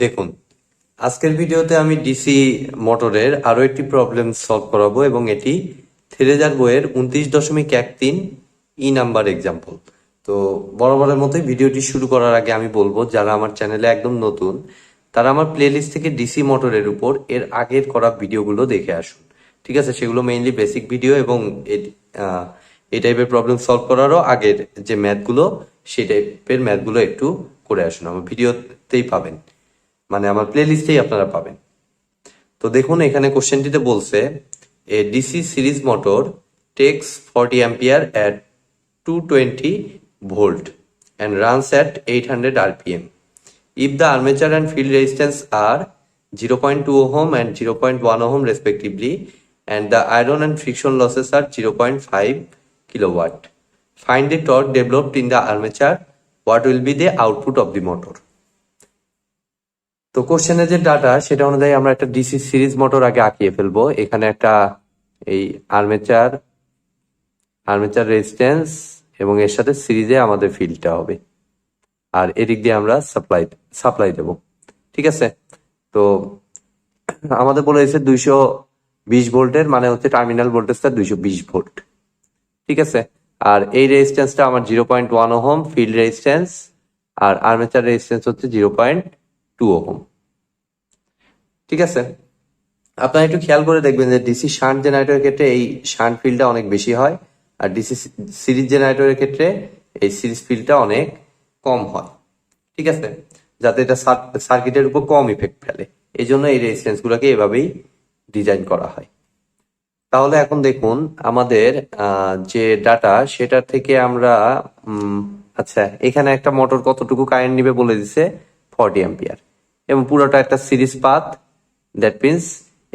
দেখুন, আজকের ভিডিওতে আমি ডিসি মোটরের আরো একটি প্রবলেম সলভ করাবো এবং এটি থেরেজার বইয়ের 29.13 নাম্বার এক্সাম্পল। তো বরাবরের মতোই ভিডিওটি শুরু করার আগে আমি বলবো, যারা আমার চ্যানেলে একদম নতুন তারা আমার প্লেলিস্ট থেকে ডিসি মোটরের উপর এর আগের করা ভিডিওগুলো দেখে আসুন। ঠিক আছে, সেগুলো মেইনলি বেসিক ভিডিও এবং এই টাইপের প্রবলেম সলভ করারও আগের যে ম্যাথগুলো সেই টাইপের ম্যাথগুলো একটু করে আসুন, আমার ভিডিওতেই পাবেন, মানে আমার প্লে লিস্টেই আপনারা পাবেন। তো দেখুন, এখানে কোশ্চেনটিতে বলছে a DC series motor takes 40 ampere at 220 volt and runs at 800 rpm. If the armature and field resistance are 0.2 ohm and 0.1 ohm respectively, and the iron and friction losses are 0.5 kilowatt. Find the torque developed in the armature. What will be the output of the motor? তো কোশ্চেনের যে data সেটা অনুযায়ী আমরা একটা DC series motor আগে আঁকিয়ে ফেলবো। এখানে একটা এই আর্মেচার রেজিস্ট্যান্স এবং এর সাথে সিরিজে আমাদের ফিল্ডটা হবে, আর এদিক দিয়ে আমরা সাপ্লাই দেব। ঠিক আছে, তো আমাদের বলে দিয়েছে 220 ভোল্টের, মানে হচ্ছে টার্মিনাল ভোল্টেজটা 220 ভোল্ট। ঠিক আছে, আর এই রেজিস্ট্যান্সটা আমার 0.1 ওহম ফিল্ড রেজিস্ট্যান্স, আর আর্মেচার রেজিস্ট্যান্স হচ্ছে 0.2 ওহম। ঠিক আছে, আপনারা একটু খেয়াল করে দেখবেন যে ডিসি শান্ট জেনারেটরের ক্ষেত্রে এই শান্ট ফিল্ডটা অনেক বেশি হয়, আর ডিসি সিরিজ জেনারেটরের ক্ষেত্রে এই সিরিজ ফিল্ডটা অনেক কম হয়। ঠিক আছে, যাতে এটা সার্কিটের উপর কম ইফেক্ট ফেলে, এই জন্য এই রেজিস্ট্যান্স গুলোকে এভাবেই ডিজাইন করা হয়। তাহলে এখন দেখুন আমাদের যে ডাটা সেটা থেকে আমরা আচ্ছা, এখানে একটা মোটর কতটুকু কারেন্ট নিবে বলে দিছে 40 অ্যাম্পিয়ার, এবং পুরোটা একটা সিরিজ পাথ। দ্যাট মিনস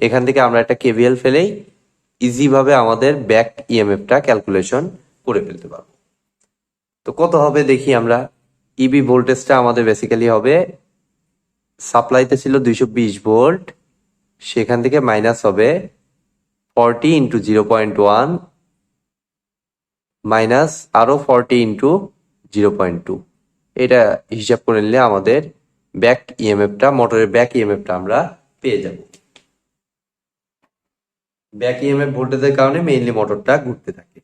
এখান থেকে আমরা একটা কেভিএল ফেলেই ইজি ভাবে আমাদের ব্যাক ইএমএফটা ক্যালকুলেশন করে ফেলতে পারবো। তো কত হবে দেখি আমরা। ইবি ভোল্টেজটা আমাদের বেসিক্যালি হবে, সাপ্লাইতে ছিল 220 ভোল্ট, সেখান থেকে মাইনাস হবে 40 ইন্টু 0.1 মাইনাস আরো 40 ইন্টু 0.2। এটা হিসাব করে নিলে আমাদের ব্যাক ইএমএফটা, মোটরের ব্যাক ইএমএফটা আমরা পেয়ে যাব। ব্যাক ইএমএফ ভোল্টেজের কারণে মেইনলি মোটরটা ঘুরতে থাকে।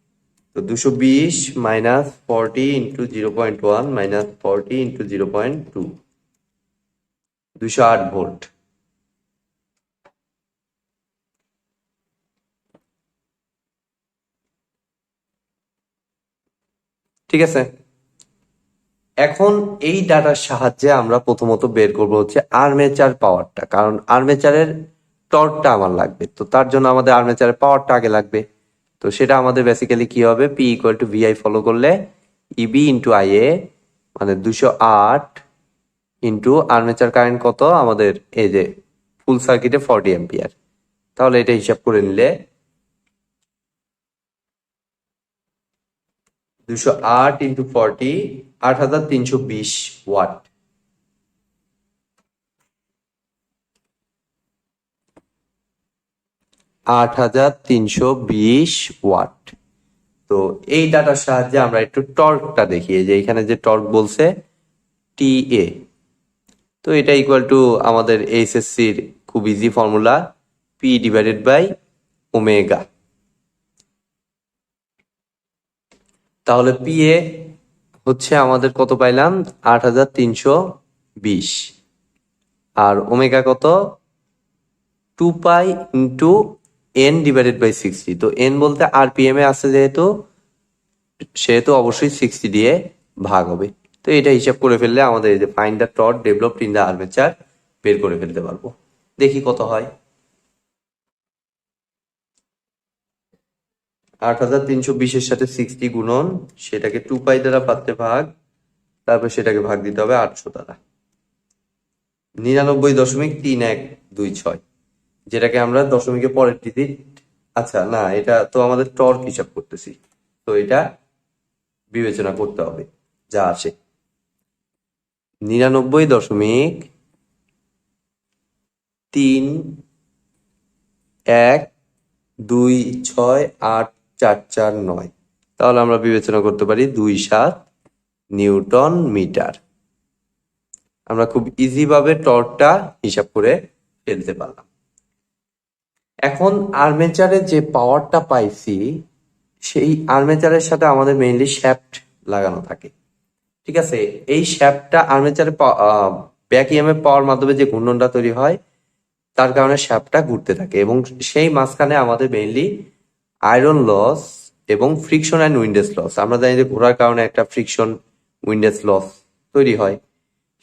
তো 220 minus 40 into 0.1 minus 40 into 0.2, 208 volt. ঠিক আছে, এখন এই ডাটার সাহায্যে আমরা প্রথমত বের করব হচ্ছে আর্মেচার পাওয়ারটা, কারণ আর্মেচারের টর্কটা আমার লাগবে। তো তার জন্য আমাদের আর্মেচারের পাওয়ারটা আগে লাগবে। তো সেটা আমাদের বেসিক্যালি কি হবে, P equal to VI follow করলে ইবি ইন্টু আইএ, মানে 208 ইন্টু আর্মেচার কারেন্ট কত আমাদের, এই যে ফুল সার্কিটে 40 অ্যাম্পিয়ার। তাহলে এটা হিসাব করে নিলে 208 ইন্টু 40, 8320 ওয়াট। আট হাজার 320 ওয়াট। তো এই ডাটার সাহায্যে আমরা একটু টর্কটা দেখি, যে এখানে যে টর্ক বলছে টি এ, তো এটা ইকুয়াল টু আমাদের এইচএসসির খুব easy formula, P divided by omega. তাহলে পি এ হচ্ছে আমাদের কত পাইলাম, 8320, আর ওমেগা কত, 2 pi into N divided by 60। তো এন বলতে আরপিএম এ আছে সেহেতু অবশ্যই 60 দিয়ে ভাগ হবে। তো এটা হিসাব করে ফেললে আমাদের এই যে find the torque developed in the armature বের করে ফেলতে পারবো। দেখি কত হয়। 8320-এর সাথে 60 গুণন, সেটাকে 2 পাই দ্বারা পাত্রে ভাগ, তারপর সেটাকে ভাগ দিতে হবে 800 দ্বারা, 99.3126, যেটাকে আমরা দশমিকের পরের ডিজিট। আচ্ছা না, এটা তো আমাদের টর্ক হিসাব করতেছি, তো এটা বিবেচনা করতে হবে যা আসে, 99.31268449। তাহলে আমরা বিবেচনা করতে পারি 2.7 নিউটন মিটার। আমরা খুব ইজি ভাবে টর্কটা হিসাব করে ফেলতে পারলাম। এখন আর্মেচারে যে পাওয়ারটা পাইছি সেই আর্মেচারের সাথে আমাদের মেইনলি শ্যাফট লাগানো থাকে। ঠিক আছে, এই শ্যাফটটা আর্মেচারে ব্যাক ইএমএফ পাওয়ার মাধ্যমে যে ঘূর্ণনটা তৈরি হয় তার কারণে শ্যাফটটা ঘুরতে থাকে এবং সেই মাঝখানে আমাদের মেইনলি আয়রন লস এবং ফ্রিকশন অ্যান্ড উইন্ডেজ লস, আমরা জানি যে ঘোরার কারণে একটা ফ্রিকশন উইন্ডেজ লস তৈরি হয়।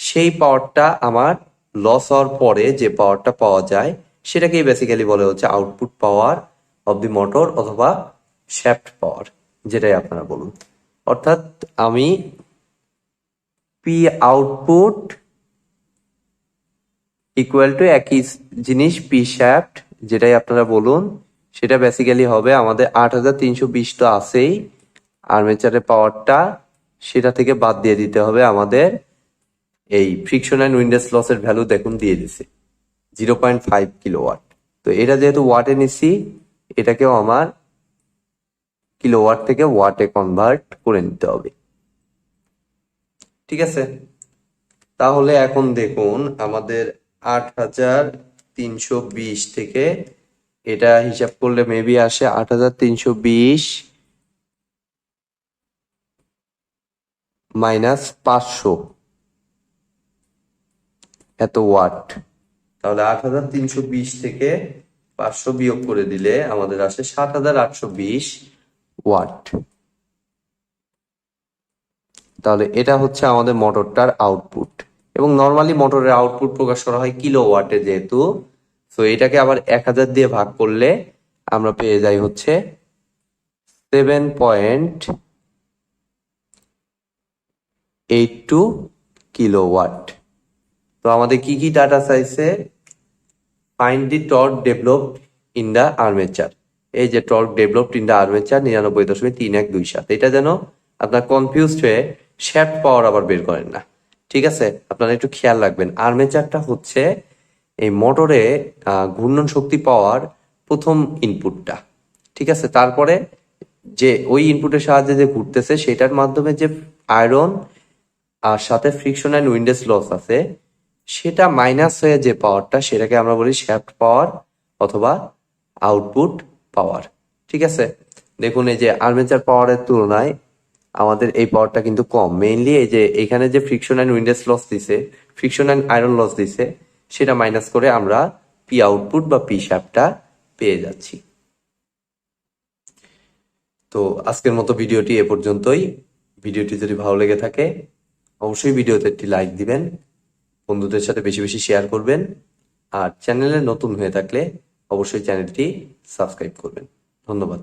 সেই পাওয়ারটা আমার লস হওয়ার পরে যে পাওয়ারটা পাওয়া যায় সেটাকেই বেসিক্যালি বলে হচ্ছে output power of the motor অথবা শ্যাফট পাওয়ার, যেটাই আপনারা বলুন। অর্থাৎ আমি পি আউটপুট ইকুয়াল টু একই জিনিস পি শ্যাফট, যেটাই আপনারা বলুন, সেটা বেসিক্যালি হবে আমাদের 8320 তো আছেই আর্মেচারের পাওয়ারটা, সেটা থেকে বাদ দিয়ে দিতে হবে আমাদের এই ফ্রিকশন অ্যান্ড উইন্ডেজ লসের ভ্যালু দেখুন দিয়ে দিছে 0.5 কিলোওয়াট। তো এটা যেহেতু ওয়াটে নিচ্ছি, এটাকেও আমার কিলোওয়াট থেকে ওয়াটে কনভার্ট করে নিতে হবে। ঠিক আছে, তাহলে এখন দেখুন আমাদের 8320 থেকে এটা হিসাব করলে মেবি আসে 8320 মাইনাস 500 এত ওয়াট। তাহলে 8320 থেকে 500 বিয়োগ করে দিলে আমাদের আসে 7820 ওয়াট। তাহলে এটা হচ্ছে আমাদের মোটরটার আউটপুট, এবং নর্মালি মোটরের আউটপুট প্রকাশ করা হয় কিলো ওয়াটে যেহেতু, তো এটাকে আবার 1000 দিয়ে ভাগ করলে আমরা পেয়ে যাই হচ্ছে 7.82 কিলোওয়াট। তো আমাদের কি কি ডাটা চাইছে? Find the torque developed in the armature. এই যে torque developed in the armature 99.3127, এটা যেন আপনার কনফিউজড হয়ে শ্যাফট পাওয়ার আবার বের করেন না। ঠিক আছে, আপনারা একটু খেয়াল রাখবেন, আর্মেচারটা হচ্ছে এই মোটরে ঘূর্ণন শক্তি পাওয়ার প্রথম ইনপুটটা। ঠিক আছে, তারপরে যে ওই ইনপুটের সাহায্যে যে ঘুরতেছে সেটার মাধ্যমে যে আয়রন আর সাথে ফ্রিকশন অ্যান্ড উইন্ডেজ লস আছে, সেটা মাইনাস হয়ে যে পাওয়ারটা সেটাকে আমরা বলি শ্যাফট পাওয়ার অথবা আউটপুট পাওয়ার। ঠিক আছে, দেখুন এই যে আর্মেচার পাওয়ারের তুলনায় আমাদের এই পাওয়ারটা কিন্তু কম। মেইনলি এই যে এখানে যে ফ্রিকশন অ্যান্ড উইন্ডেজ লস দিছে, ফ্রিকশন অ্যান্ড আয়রন লস দিছে, সেটা মাইনাস করে আমরা পি আউটপুট বা পি শ্যাফটটা পেয়ে যাচ্ছি। তো আজকের মতো ভিডিওটি এ পর্যন্তই। ভিডিওটি যদি ভালো লেগে থাকে অবশ্যই ভিডিওতে একটি লাইক দিবেন, বন্ধুদের সাথে বেশি বেশি শেয়ার করবেন, আর চ্যানেলে নতুন হয়ে থাকলে অবশ্যই চ্যানেলটি সাবস্ক্রাইব করবেন। ধন্যবাদ।